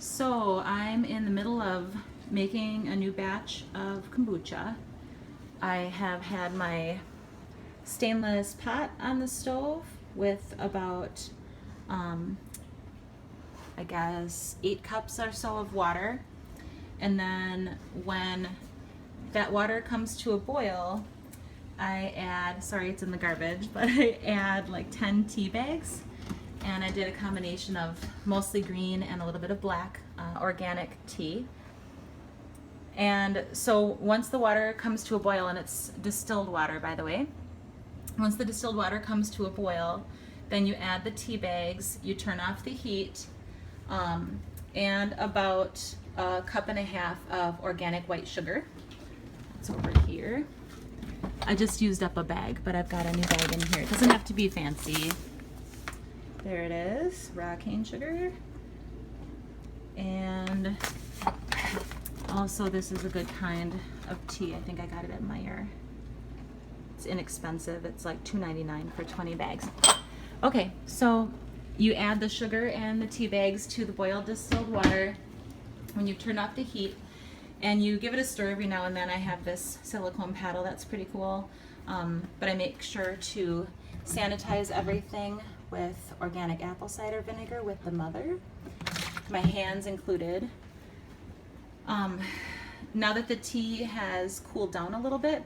So I'm in the middle of making a new batch of kombucha. I have had my stainless pot on the stove with about, I guess, 8 cups or so of water. And then when that water comes to a boil, I add, sorry it's in the garbage, but I add like 10 tea bags. And I did a combination of mostly green and a little bit of black organic tea. And so once the water comes to a boil, and it's distilled water, by the way, once the distilled water comes to a boil, then you add the tea bags, you turn off the heat, and about 1.5 cups of organic white sugar. It's over here. I just used up a bag, but I've got a new bag in here. It doesn't have to be fancy. There it is, raw cane sugar. And also this is a good kind of tea. I think I got it at Meyer. It's inexpensive. It's like $2.99 for 20 bags. Okay, so you add the sugar and the tea bags to the boiled distilled water when you turn off the heat, and you give it a stir every now and then. I have this silicone paddle that's pretty cool, but I make sure to sanitize everything with organic apple cider vinegar with the mother, my hands included. Now that the tea has cooled down a little bit,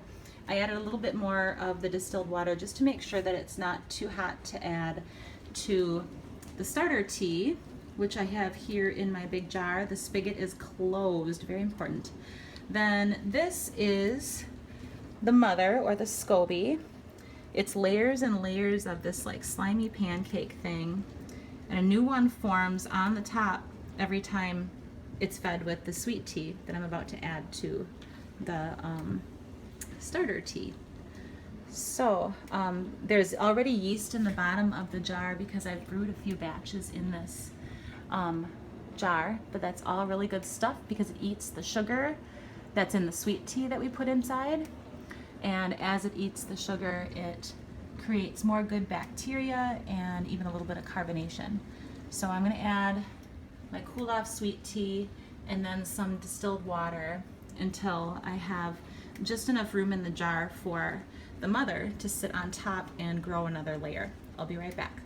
I added a little bit more of the distilled water just to make sure that it's not too hot to add to the starter tea, which I have here in my big jar. The spigot is closed, very important. Then this is the mother, or the SCOBY. It's layers and layers of this like slimy pancake thing, and a new one forms on the top every time it's fed with the sweet tea that I'm about to add to the starter tea. So there's already yeast in the bottom of the jar because I've brewed a few batches in this jar, but that's all really good stuff because it eats the sugar that's in the sweet tea that we put inside. And as it eats the sugar, it creates more good bacteria and even a little bit of carbonation. So I'm going to add my cooled off sweet tea and then some distilled water until I have just enough room in the jar for the mother to sit on top and grow another layer. I'll be right back.